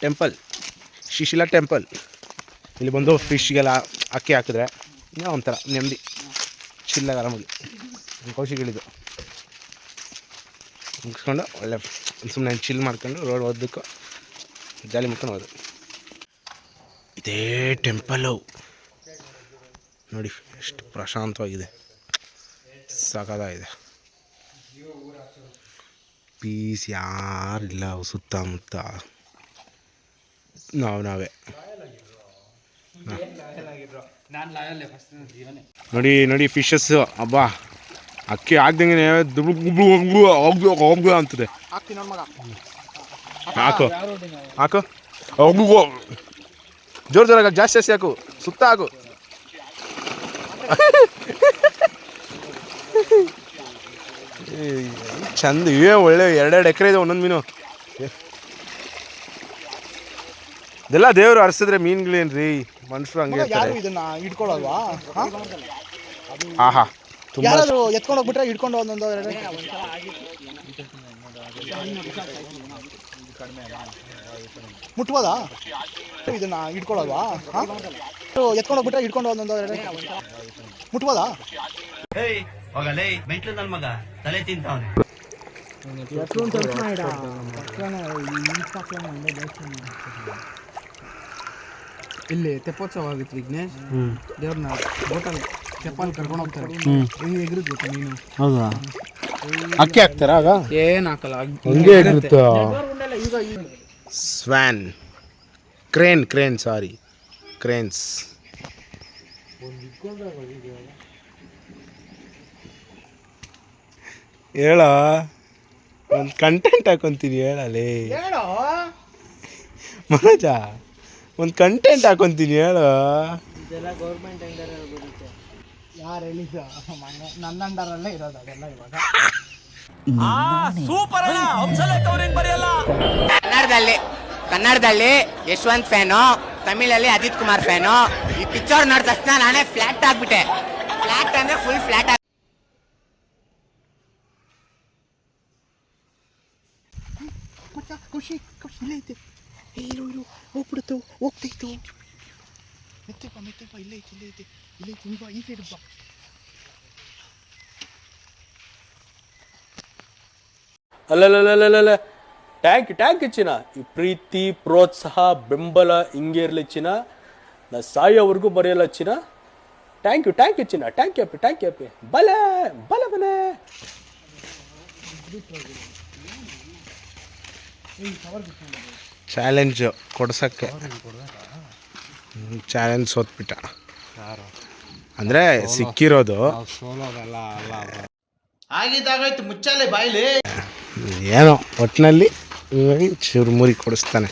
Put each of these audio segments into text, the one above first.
Temple, Shishila temple. ಇಲ್ಲಿ ಬಂದು ಫಿಶ್ಗೆಲ್ಲ ಅಕ್ಕಿ ಹಾಕಿದ್ರೆ ಇನ್ನೂ ಒಂಥರ ನೆಮ್ಮದಿ, ಚಿಲ್ಲಾಗಿ ಆರಾಮಾಗಿ ಕೌಶಿಗಳಿದು ಮುಗಿಸ್ಕೊಂಡು ಒಳ್ಳೆ ಸುಮ್ಮನೆ ಚಿಲ್ ಮಾಡ್ಕೊಂಡು ರೋಡ್ ಓದಬೇಕು, ಜಾಲಿ ಮಾಡ್ಕೊಂಡು ಹೋದು. ಇದೇ ಟೆಂಪಲ್ಲು ನೋಡಿ ಎಷ್ಟು ಪ್ರಶಾಂತವಾಗಿದೆ, ಸಾಕಾಗಿದೆ. ಪೀಸ್ ಯಾರಿಲ್ಲ ಸುತ್ತಮುತ್ತ, ನಾವೇ ನೋಡಿ ನೋಡಿ ಫಿಶಸ್ಸು. ಹಬ್ಬ ಅಕ್ಕಿ ಹಾಕ್ದಂಗೆ ಹೋಗ್ಬು ಅಂತದೆ. ಹಾಕು ಹಾಕು ಹೋಗ್ಬು, ಜೋರು ಜೋರಾಗ ಜಾಸ್ತಿ ಜಾಸ್ತಿ ಹಾಕು, ಸುತ್ತ ಹಾಕು. ಚಂದ ಇವೇ ಒಳ್ಳೆ 2 ಎಕರೆ ಇದೆ ಒಂದೊಂದು ಮೀನು. ಇದೆಲ್ಲ ದೇವರು ಹರಿಸಿದ್ರೆ ಮೀನುಗಳೇನ್ರಿ, ಮನುಷ್ಯರು ಹಂಗೆ ಇರ್ತಾರೆ. ಇದನ್ನ ಇಟ್ಕೊಳ್ಳಲ್ವಾ? ಆಹಾ ತುಂಬ ಎತ್ಕೊಂಡು ಹೋಗ್ಬಿಟ್ರೆ ಇಟ್ಕೊಂಡು ಒಂದೊಂದು 2 ಮುಟ್ಬೋದಾ? ಇದನ್ನ ಇಟ್ಕೊಳ್ಳಲ್ವಾ? ಎತ್ಕೊಂಡು ಹೋಗ್ಬಿಟ್ರೆ ಇಟ್ಕೊಂಡು ಒಂದೊಂದು 2 ಮುಟ್ಬೋದಾ? ಮೆಂಟ್ಲು ಮಗ ತಲೆ ತಿಂತಾವನೆ. ಇಲ್ಲಿ ತೆಪ್ಪೋತ್ಸವ ಆಗಿತ್ತು ವಿಘ್ನೇಶ್, ದೇವ್ರನ್ನ ಬೋಟಲ್ ಚಪ್ಪಲ್ ಕರ್ಕೊಂಡು ಹೋಗ್ತಾರೆ. ಹೆಂಗೆ ಎಗರಿದ್ ಗೊತ್ತಾ ನೀನು? ಹೌದಾ? ಅಕ್ಕಿ ಹಾಕ್ತಾರ ಆಗ? ಏನು ಹಾಕಲ್ಲ, ಹಂಗೆ ಎಗರುತ್ತೆ. ಸ್ವ್ಯಾನ್, ಕ್ರೇನ್ ಸಾರಿ, ಕ್ರೇನ್ಸ್. ಹೇಳ, ಒಂದು ಕಂಟೆಂಟ್ ಹಾಕೊಂತೀನಿ ಹೇಳಲೇ ಮನೋಜ, ಒಂದು ಕಂಟೆಂಟ್ ಹಾಕೊಂತೀನಿ ಹೇಳ. ಯಾರು ಹೇಳಿದ? ನನ್ನ ಅಂಡರಲ್ಲೇ ಇರೋದು ಅದೆಲ್ಲ ಇವಾಗ. ಕನ್ನಡದಲ್ಲಿ ಯಶವಂತ್ ಫ್ಯಾನು, ತಮಿಳಲ್ಲಿ ಅಜಿತ್ ಕುಮಾರ್ ಫ್ಯಾನು. ಈ ಪಿಕ್ಚರ್ ನೋಡಿದ ತಕ್ಷಣ ನಾನೇ ಫ್ಲಾಟ್ ಆಗ್ಬಿಟ್ಟೆ. ಫ್ಲಾಟ್ ಅಂದ್ರೆ ಫುಲ್ ಫ್ಲಾಟ್. ಖುಷಿ ಖುಷಿ ಇಲ್ಲೇ ಐತೆ. ಇರು ಹೋಗ್ಬಿಡುತ್ತು, ಹೋಗ್ತೈತು. ಮೆತ್ತಪ್ಪ ಇಲ್ಲೇ ಐತೆ ಈ ಸೈಡ್ ಬಾ. ಅಲ್ಲಲ್ಲ ಟ್ಯಾಂಕ್ ಚಿನ್ನ. ಈ ಪ್ರೀತಿ ಪ್ರೋತ್ಸಾಹ ಬೆಂಬಲ ಹಿಂಗೆ ಇರಲಿ ಚಿನ್ನ, ನಾ ಸಾಯೋವರೆಗೂ ಬರೆಯಲ್ಲ ಚಿನ್ನ. ಥ್ಯಾಂಕ್ ಯು ಚಿನ್ನ, ಟ್ಯಾಂಕ್ ಯು ಬಲೆ ಚಾಲೆಂಜ್ ಕೊಡ್ಸಕ್ಕೆ ಚಾಲೆಂಜ್ ಸೋತ್ಬಿಟ್ಟ ಅಂದರೆ ಸಿಕ್ಕಿರೋದು. ಆಗಿದ್ದಾಗಾಯ್ತು, ಮುಚ್ಚಾಲೆ ಬಾಯ್ಲಿ. ಏನೋ ಒಟ್ಟಿನಲ್ಲಿ ಚುರುಮುರಿ ಕೊಡಿಸ್ತಾನೆ.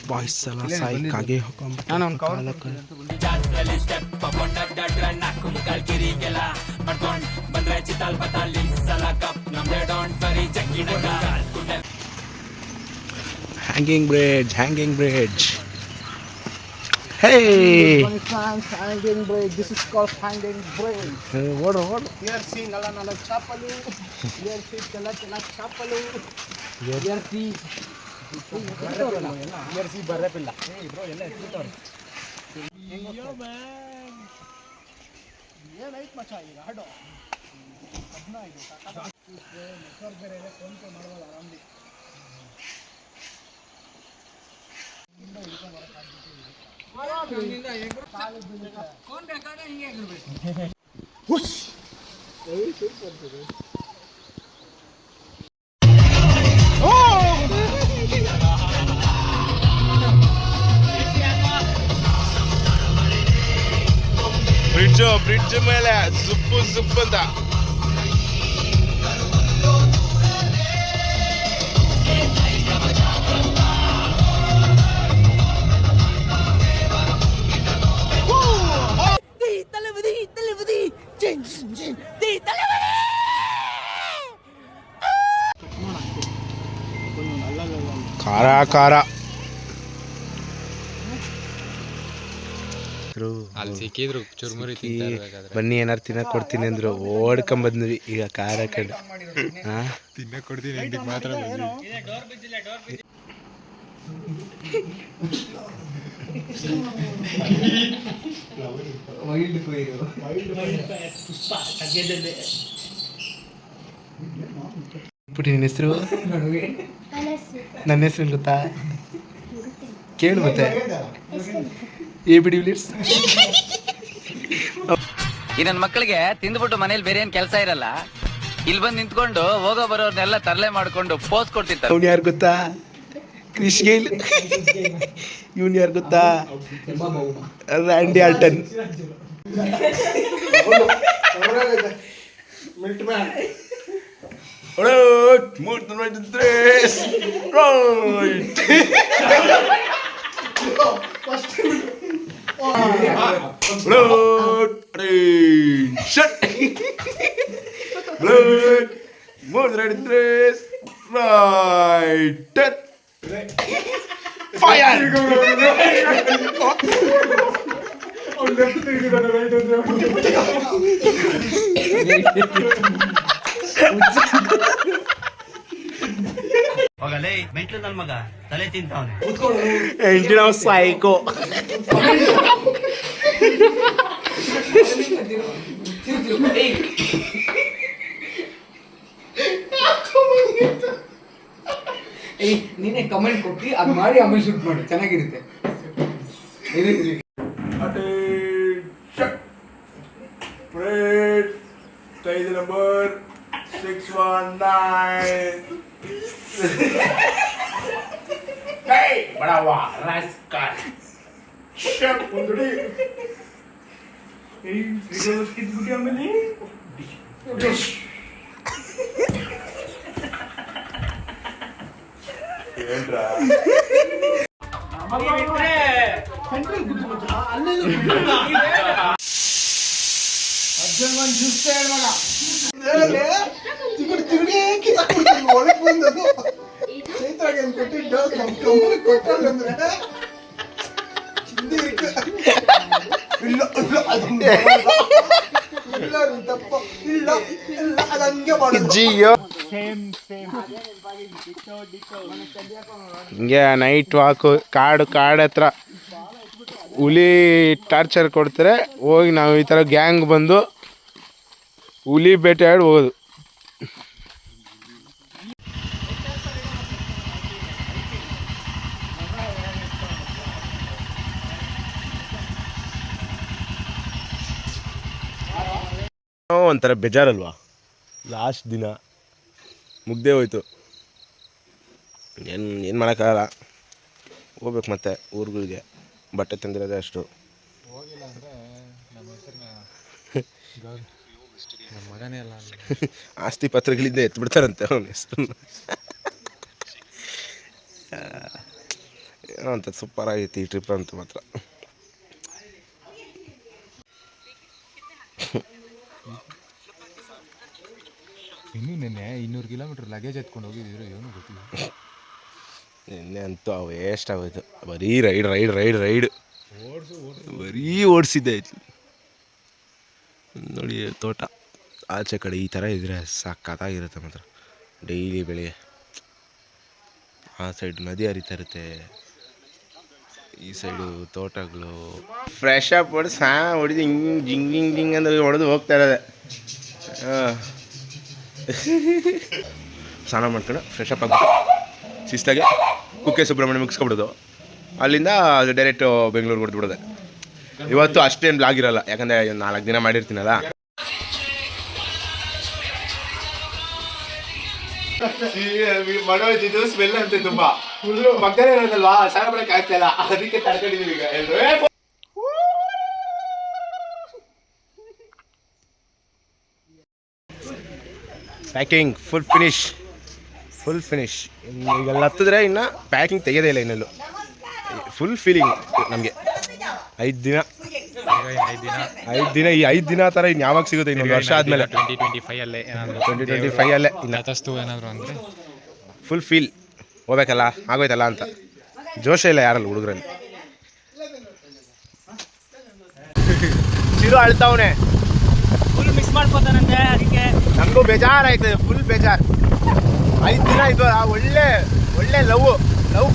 ಬಾಯ್ಸ್ ಎಲ್ಲ ಸಾಯಿಕಾಗೆ hanging bridge. Hey, hanging bridge, this is called hanging bridge. what Here see nala chapalu, here see chala chapalu, here see ಬರ್ರಪಿಲ್ಲ. ಬ್ರೋ ಎಲ್ಲ ಎತ್ತಿರ್ತಾರೆ. ಏನೈತ್ ಮಚ್ಚ ಈಗ ಹಾಡು 15 ನೆಟ್ವರ್ಕ್ ಬೇರೆ ಇದೆ, ಫೋನ್ ಪೇ ಮಾಡ್ಬೋದು ಆರಾಮ್ಲಿ. ಬ್ರಿಡ್ಜ್ ಮೇಲೆ ಜುಪ್ಪು ಅಂತ. ಖಾರ ಹೆಸರು ಅಲ್ಲಿ ಸಿಕ್ಕಿದ್ರು ಚುರ್ಮುರಿ ತಿಂತಾ ಇರ್ಬೇಕಾದ್ರೆ ಬನ್ನಿ ಏನಾರು ತಿನ್ನಕ್ಕೆ ಕೊಡ್ತೀನಿ ಅಂದರು ಓಡ್ಕೊಂಬಂದ್ವಿ ಈಗ ಕಾರ್ ಹಾಕೊಂಡು ಹಾಂ ತಿನ್ನಕ್ಕೆ ಕೊಡ್ತೀನಿ ಇಂಟಿಗೆ ಮಾತ್ರ ಪುಟಿ ನಿನ್ನ ಹೆಸರು ನನ್ನ ಹೆಸರು ಗೊತ್ತಾ ಕೇಳು ಮತ್ತೆ ಎ ಬಿ ಡಿ ವಿಲಿಯರ್ಸ್ ಈ ನನ್ನ ಮಕ್ಕಳಿಗೆ ತಿಂದ್ಬಿಟ್ಟು ಮನೇಲಿ ಬೇರೆ ಏನ್ ಕೆಲಸ ಇರಲ್ಲ ಇಲ್ಲಿ ಬಂದು ನಿಂತ್ಕೊಂಡು ಹೋಗೋ ಬರೋರ್ನೆಲ್ಲ ತರಲೆ ಮಾಡ್ಕೊಂಡು ಪೋಸ್ ಕೊಡ್ತಿರ್ತಾರೆ. ಅವ್ನು ಯಾರು ಗೊತ್ತಾ ಕ್ರಿಶ್ ಗೇಲ್. ಇವನು ಯಾರು ಗೊತ್ತಾ ರ್ಯಾಂಡಿ ಆರ್ಟನ್. ಹೋಗಲೇ ಮೆಂಟ್ಲು ನನ್ ಮಗ ತಲೆ ತಿಂತಾವನೆ. ಎಂಟಿನ ಸೈಕೋ. ನೀನೇ ಕಮೆಂಟ್ ಕೊಟ್ಟು ಅದು ಮಾಡಿ ಆಮೇಲೆ ಶೂಟ್ ಮಾಡು, ಚೆನ್ನಾಗಿರುತ್ತೆ. Number 619. Hey, badawa, rascal. Shut up, hey, video skit video amele. ఏంట్రా ಅಜ್ಜನ್ చూస్తే మగ ತಿಗುಡಿ ತಿಗುಡಿ ಒಳಗೆ ಬಂದದು ಚೈತ್ರಾಗೆ ಕೊಟ್ಟಿದ್ದು ನಮ್ಮ ಕಮ್ಮನ ಕೊಟ್ಟಂದ್ರೆ ಚಿಂದಿ ಇருக்கு. ಇಲ್ಲ ಇಲ್ಲ ಅದು ಇಲ್ಲ ತಪ್ಪ ಇಲ್ಲ ಇಲ್ಲ ಅದು ಹಂಗೆ ಮಾಡೋದು. ಜಿಯೋ ಹಿಂಗೆ ನೈಟ್ ವಾಕು ಕಾಡು ಹತ್ರ ಹುಲಿ ಟಾರ್ಚರ್ ಕೊಡ್ತಾರೆ. ಹೋಗಿ ನಾವು ಈ ಥರ ಗ್ಯಾಂಗ್ ಬಂದು ಹುಲಿ ಬೇಟೆಯಾಡಿ ಹೋಗೋದು. ಒಂಥರ ಬೇಜಾರಲ್ವಾ, ಲಾಸ್ಟ್ ದಿನ ಮುಗ್ದೇ ಹೋಯ್ತು. ಏನು ಮಾಡೋಕ್ಕಾಗಲ್ಲ, ಹೋಗ್ಬೇಕು ಮತ್ತೆ ಊರುಗಳಿಗೆ. ಬಟ್ಟೆ ತಂದಿರೋದೇ ಅಷ್ಟು. ಆಸ್ತಿ ಪತ್ರಗಳಿಂದ ಎತ್ಬಿಡ್ತಾರಂತೆ ಅವನ ಹೆಸರು. ಏನೋ ಅಂತ ಸೂಪರ್ ಆಗೈತಿ ಈ ಟ್ರಿಪ್ ಅಂತೂ ಮಾತ್ರ. ಇನ್ನೂ ನಿನ್ನೆ 200 ಕಿಲೋಮೀಟ್ರ್ ಲಗೇಜ್ ಎತ್ಕೊಂಡು ಹೋಗಿದ್ರು, ಏನೂ ಗೊತ್ತಿಲ್ಲ. ನಿನ್ನೆ ಅಂತೂ ವೇಸ್ಟ್ ಆಗೋಯ್ತು. ಬರೀ ರೈಡ್ ಬರೀ ಓಡಿಸಿದ್ದೆ ಆಯ್ತು. ನೋಡಿ ತೋಟ ಆಚೆ ಕಡೆ ಈ ಥರ ಇದ್ರೆ ಸಾಕಾಗಿರುತ್ತೆ ಮಾತ್ರ. ಡೈಲಿ ಬೆಳಿಗ್ಗೆ ಆ ಸೈಡ್ ನದಿ ಹರಿತಾ ಇರುತ್ತೆ, ಈ ಸೈಡು ತೋಟಗಳು. ಫ್ರೆಶ್ ಅಪ್ ಹೊಡೆದು ಹೊಡೆದು ಜಿಂಗ್ ಅಂತ ಹೊಡೆದು ಹೋಗ್ತಾ ಇರೋದೆ. ಸ್ನಾನ ಮಾಡ್ಕೊಂಡು ಫ್ರೆಶ್ ಅಪ್ ಆಗ್ಬಿಟ್ಟು ಶಿಸ್ತಾಗೆ ಕುಕ್ಕೆ ಸುಬ್ರಹ್ಮಣ್ಯ ಮುಗಿಸ್ಕೊಬಿಡೋದು. ಅಲ್ಲಿಂದ ಅದು ಡೈರೆಕ್ಟು ಬೆಂಗಳೂರಿಗೆ ಹೊಡೆದ್ಬಿಡೋದೆ. ಇವತ್ತು ಅಷ್ಟೇನು ಬ್ಲಾಗ್ ಇರಲ್ಲ, ಯಾಕಂದರೆ 4 ದಿನ ಮಾಡಿರ್ತೀನಲ್ಲ. ಮಾಡೋದು ಸ್ಮೆಲ್ ಅಂತೆ ತುಂಬಾ ಪಕ್ಕದಲ್ಲೇ ಇರೋದಲ್ವಾ, ಸ್ನಾನ ಮಾಡಕ್ಕೆ ಆಗ್ತಾ ಇಲ್ಲ, ಅದಕ್ಕೆ ತಡ್ಕೊಂಡಿದೀವಿ ಈಗ ಎಲ್ಲರೂ. Packing full finish. ಈಗೆಲ್ಲ ಹತ್ತಿದ್ರೆ ಇನ್ನು ಪ್ಯಾಕಿಂಗ್ ತೆಗೆಯೋದೇ ಇಲ್ಲ ಇನ್ನೆಲ್ಲೂ. ಫುಲ್ ಫೀಲಿಂಗ್ ನಮಗೆ. 5 ದಿನ ಈ 5 ದಿನ ಥರ ಇನ್ನು ಯಾವಾಗ ಸಿಗುತ್ತೆ? ಇನ್ನೊಂದು ವರ್ಷ ಆದಮೇಲೆ 2025 ಇನ್ನು ಏನಾದರೂ ಅಂದರೆ ಫುಲ್ ಫೀಲ್ ಹೋಗ್ಬೇಕಲ್ಲ, ಆಗೋಯ್ತಲ್ಲ ಅಂತ ಜೋಶ ಇಲ್ಲ ಯಾರಲ್ಲ ಹುಡುಗರಲ್ಲಿ. ಚಿರು ಅಳ್ತಾವನೆ. ಫುಲ್ ಮಿಸ್ ಮಾಡ್ಕೋತಾನಂತೆ, ಅದಕ್ಕೆ ನಮಗೂ ಬೇಜಾರಾಯ್ತದೆ, ಫುಲ್ ಬೇಜಾರು. 5 ದಿನ ಇದ್ವಲ್ಲ, ಒಳ್ಳೆ ಲವ್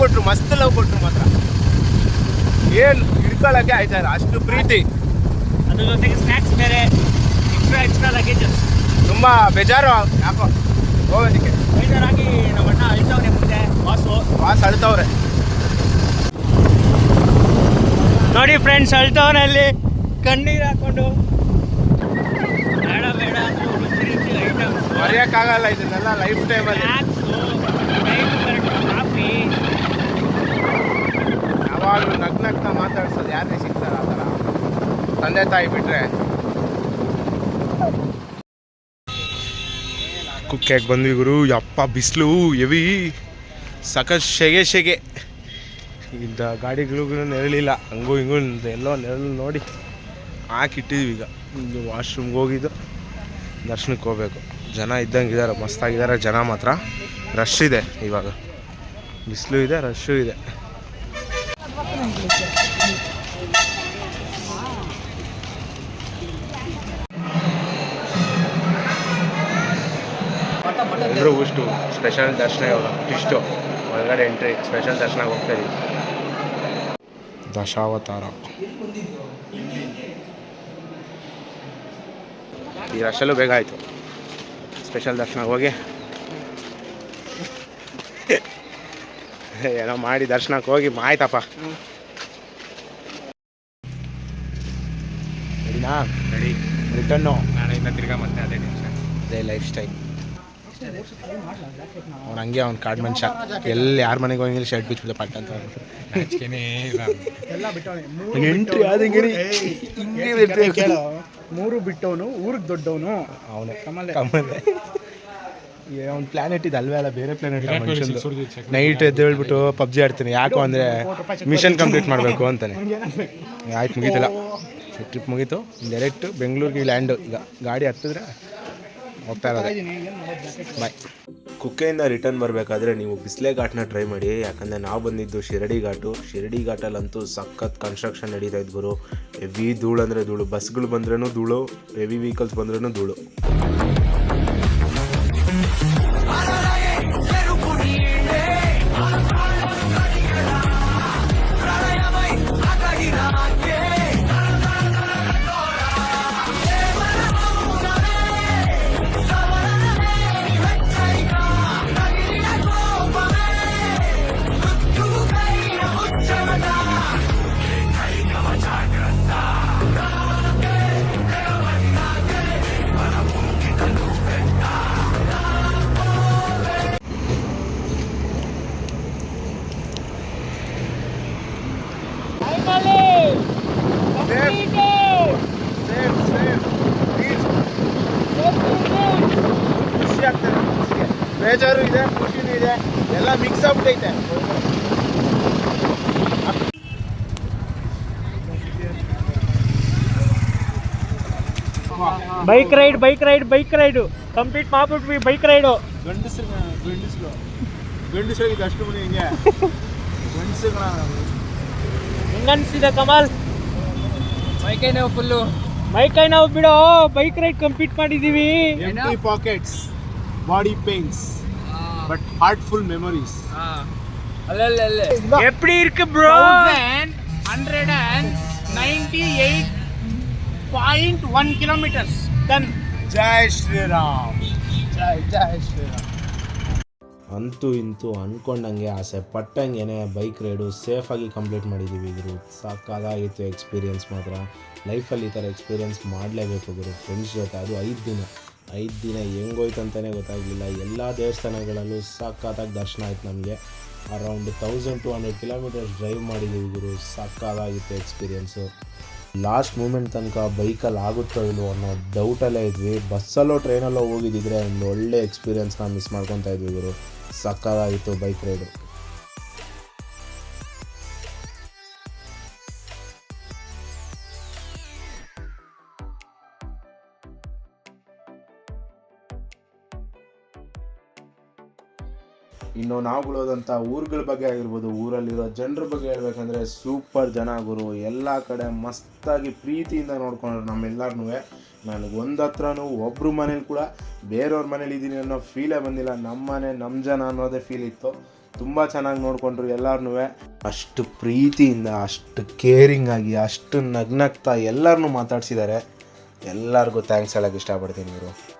ಕೊಟ್ರು, ಮಸ್ತ್ ಲವ್ ಕೊಟ್ರು ಮಾತ್ರ. ಏನು ಹಿಡ್ಕೊಳ್ಳೋಕ್ಕೆ ಆಯ್ತಾ ಇಲ್ಲ, ಅಷ್ಟು ಪ್ರೀತಿ. ಅದ್ರ ಜೊತೆಗೆ ಸ್ನ್ಯಾಕ್ಸ್ ಬೇರೆ, ಎಕ್ಸ್ಟ್ರಾ ಲಗೇಜಸ್. ತುಂಬ ಬೇಜಾರು ಯಾಕೋ ಹೋಗೋದಕ್ಕೆ. ಬೇಜಾರಾಗಿ ನಮ್ಮ ಅಣ್ಣ ಅಳ್ತವ್ರೆ ಮುಂದೆ. ವಾಸ್ ಅಳ್ತವ್ರೆ ನೋಡಿ ಫ್ರೆಂಡ್ಸ್, ಅಳ್ತವನೆ ಅಲ್ಲಿ ಕಣ್ಣೀರು ಹಾಕೊಂಡು. ಬೇಡ ಬೇಡ ಐಟಮ್ಸ್ ಮರೆಯೋಕ್ಕಾಗಲ್ಲ ಇದನ್ನೆಲ್ಲ ಲೈಫ್ ಟೈಮಲ್ಲಿ. ಕಾಫಿ ಯಾವಾಗಲೂ ನಗ್ನಗ್ತಾ ಮಾತಾಡ್ಸೋದು ಯಾರನ್ನೇ ಸಿಗ್ತಾರ ಆ ಥರ ತಂದೆ ತಾಯಿ ಬಿಟ್ರೆ. ಕುಕ್ಕೆಗೆ ಬಂದ್ವಿ ಗುರು. ಯಪ್ಪ ಬಿಸಿಲು ಹೆವಿ, ಸಖತ್ ಶೆಗೆ. ಇದ್ದ ಗಾಡಿಗಳಿಗೂ ನೆರಳಿಲ್ಲ, ಹಂಗೂ ಹಿಂಗೂ ಎಲ್ಲೋ ನೆರಳು ನೋಡಿ ಹಾಕಿಟ್ಟಿದ್ವಿ. ಈಗ ವಾಶ್ರೂಮ್ಗೆ ಹೋಗಿದ್ದು, ದರ್ಶನಕ್ಕೆ ಹೋಗ್ಬೇಕು. ಜನ ಇದ್ದಂಗೆ ಇದ್ದಾರೆ, ಮಸ್ತಾಗಿದ್ದಾರೆ ಜನ ಮಾತ್ರ. ರಶ್ ಇದೆ, ಇವಾಗ ಬಿಸಿಲು ಇದೆ, ರಶ್ಶು ಇದೆ. ಎಲ್ಲರೂ ಇಷ್ಟು ಸ್ಪೆಷಲ್ ದರ್ಶನ ಇವಾಗ ಇಷ್ಟು ಒಳಗಡೆ ಎಂಟ್ರಿ ಸ್ಪೆಷಲ್ ದರ್ಶನಕ್ಕೆ ಹೋಗ್ತಾ ಇದೀವಿ. ದಶಾವತಾರ ಈ ರಶಲ್ಲೂ ಬೇಗ ಆಯಿತು. ಸ್ಪೆಷಲ್ ದರ್ಶನಕ್ಕೆ ಹೋಗಿ ಏನೋ ಮಾಡಿ ದರ್ಶನಕ್ಕೆ ಹೋಗಿ ಆಯ್ತಪ್ಪ. ರೆಡಿನಾ? ರೆಡಿ. ರಿಟರ್ನು ನಾಳೆಯಿಂದ ತಿರ್ಗಾ ಮತ್ತೆ ಅದೇ ಟೆನ್ಷನ್, ಅದೇ ಲೈಫ್ ಸ್ಟೈಲ್. ಅವ್ನು ಹಂಗೆ ಅವ್ನು ಕಾಡು ಮನುಷ್ಯ, ಎಲ್ಲಿ ಯಾರ ಮನೆಗೆ ಹೋಗಿ ಶರ್ಟ್ ಬಿಚ್ಚಿಬಿಟ್ಟು ಪಟ್ಟ ಅಂತ ಎಂಟ್ರಿ ಆದಂಗೆ ಕೇಳೋ, 3 ಬಿಟ್ಟವನು ಊರಿಗೆ ದೊಡ್ಡವನು ಅವನೇ ಕಮಲೆ. ಅವ್ನು ಪ್ಲಾನೆಟ್ ಇದು ಅಲ್ವೇ ಅಲ್ಲ, ಬೇರೆ ಪ್ಲಾನೆಟ್ ಮನುಷ್ಯಂದು. ನೈಟ್ ಎದ್ದು ಹೇಳ್ಬಿಟ್ಟು ಪಬ್ಜಿ ಆಡ್ತೀನಿ, ಯಾಕೋ ಅಂದರೆ ಮಿಷನ್ ಕಂಪ್ಲೀಟ್ ಮಾಡಬೇಕು ಅಂತಾನೆ. ಆಯ್ತು, ಮುಗೀತಲ್ಲ, ಟ್ರಿಪ್ ಮುಗೀತು. ಡೈರೆಕ್ಟ್ ಬೆಂಗಳೂರಿಗೆ ಲ್ಯಾಂಡು. ಈಗ ಗಾಡಿ ಹತ್ತಿದ್ರೆ ಹೋಗ್ತಾ ಇರೋದು. ಬಾಯ್. ಕುಕ್ಕೆಯಿಂದ ರಿಟರ್ನ್ ಬರಬೇಕಾದ್ರೆ ನೀವು ಬಿಸ್ಲೆ ಘಾಟ್ನ ಟ್ರೈ ಮಾಡಿ, ಯಾಕಂದರೆ ನಾವು ಬಂದಿದ್ದು ಶಿರಡಿ ಘಾಟು. ಶಿರಡಿ ಘಾಟಲ್ಲಂತೂ ಸಖತ್ ಕನ್ಸ್ಟ್ರಕ್ಷನ್ ನಡೀತಾ ಇದ್ದು ಗುರು. ಹೆವಿ ಧೂಳು ಅಂದರೆ ಧೂಳು, ಬಸ್ಗಳು ಬಂದ್ರೂ ಧೂಳು, ಹೆವಿ ವೆಹಿಕಲ್ಸ್ ಬಂದ್ರೂ ಧೂಳು. ಬೇಜಾರು ಇದೆ, ಖುಷಿನೂ ಇದೆ, ಎಲ್ಲ ಮಿಕ್ಸ್ ಆಗ್ಬಿಟ್ಟೈತೆ. ಬೈಕ್ ರೈಡು ಕಂಪ್ಲೀಟ್ ಮಾಡ್ಬಿಟ್ವಿ. ಬೈಕ್ ರೈಡು ಗಂಡಸರಿಗೆ ಅಷ್ಟು ಮನೆ ಹಿಂಗೆ ಗಂಡಸುಗಳ ಹೆಂಗನ್ಸಿದೆ ಕಮಲ್? ಮೈಕೈ ನಾವು ಬಿಡೋ, ಬೈಕ್ ರೈಡ್ ಕಂಪ್ಲೀಟ್ ಮಾಡಿದೀವಿ. Empty pockets, body pains, but heartful memories. எப்படி இருக்கு bro? 198.1 kilometers done. ಜೈ ಶ್ರೀರಾಮ್, ಜೈ ಶ್ರೀರಾಮ್. ಅಂತೂ ಇಂತೂ ಅಂದ್ಕೊಂಡಂಗೆ ಆಸೆ ಪಟ್ಟಂಗೆ ಬೈಕ್ ರೈಡು ಸೇಫಾಗಿ ಕಂಪ್ಲೀಟ್ ಮಾಡಿದ್ದೀವಿ ಗುರು. ಸಾಕಾಗಿತ್ತು ಎಕ್ಸ್ಪೀರಿಯೆನ್ಸ್ ಮಾತ್ರ. ಲೈಫಲ್ಲಿ ಈ ಥರ ಎಕ್ಸ್ಪೀರಿಯೆನ್ಸ್ ಮಾಡಲೇಬೇಕು ಗುರು, ಫ್ರೆಂಡ್ಸ್ ಜೊತೆ. ಅದು 5 ದಿನ ಹೆಂಗೋಯ್ತು ಅಂತಲೇ ಗೊತ್ತಾಗಲಿಲ್ಲ. ಎಲ್ಲ ದೇವಸ್ಥಾನಗಳಲ್ಲೂ ಸಾಕಾಗಿ ದರ್ಶನ ಆಯ್ತು ನಮಗೆ. ಅರೌಂಡ್ 1200 ಕಿಲೋಮೀಟರ್ಸ್ ಡ್ರೈವ್ ಮಾಡಿದ್ದೀವಿ ಗುರು. ಸಾಕಾಗಿತ್ತು ಎಕ್ಸ್ಪೀರಿಯೆನ್ಸು. ಲಾಸ್ಟ್ ಮೂಮೆಂಟ್ ತನಕ ಬೈಕಲ್ಲಿ ಆಗುತ್ತೋ ಇಲ್ವೋ ಅನ್ನೋ ಡೌಟಲ್ಲೇ ಇದ್ವಿ. ಬಸ್ಸಲ್ಲೋ ಟ್ರೈನಲ್ಲೋ ಹೋಗಿದ್ದಿದ್ರೆ ಒಂದು ಒಳ್ಳೆ ಎಕ್ಸ್ಪೀರಿಯೆನ್ಸ್ನ ಮಿಸ್ ಮಾಡ್ಕೊತಾ ಇದ್ವಿ ಗುರು. ಸಾಕಾಗಿತ್ತು ಬೈಕ್ ರೈಡು. ಇನ್ನು ನಾವುಗಳೋದಂಥ ಊರುಗಳ ಬಗ್ಗೆ ಆಗಿರ್ಬೋದು, ಊರಲ್ಲಿರೋ ಜನರ ಬಗ್ಗೆ ಹೇಳ್ಬೇಕಂದ್ರೆ ಸೂಪರ್ ಜನ ಗುರು. ಎಲ್ಲ ಕಡೆ ಮಸ್ತಾಗಿ ಪ್ರೀತಿಯಿಂದ ನೋಡ್ಕೊಂಡ್ರು ನಮ್ಮೆಲ್ಲರನ್ನೂ. ನನಗೆ ಒಂದು ಹತ್ರನೂ ಒಬ್ಬರು ಮನೇಲಿ ಕೂಡ ಬೇರೆಯವ್ರ ಮನೇಲಿ ಇದ್ದೀನಿ ಅನ್ನೋ ಫೀಲೇ ಬಂದಿಲ್ಲ. ನಮ್ಮ ಮನೆ ನಮ್ಮ ಜನ ಅನ್ನೋದೇ ಫೀಲ್ ಇತ್ತು. ತುಂಬ ಚೆನ್ನಾಗಿ ನೋಡಿಕೊಂಡ್ರು ಎಲ್ಲರನ್ನೂ. ಅಷ್ಟು ಪ್ರೀತಿಯಿಂದ, ಅಷ್ಟು ಕೇರಿಂಗ್ ಆಗಿ, ಅಷ್ಟು ನಗ್ನಗ್ತಾ ಎಲ್ಲರನ್ನೂ ಮಾತಾಡ್ಸಿದ್ದಾರೆ. ಎಲ್ಲರಿಗೂ ಥ್ಯಾಂಕ್ಸ್ ಹೇಳೋಕ್ಕೆ ಇಷ್ಟಪಡ್ತೀನಿ ಇವರು.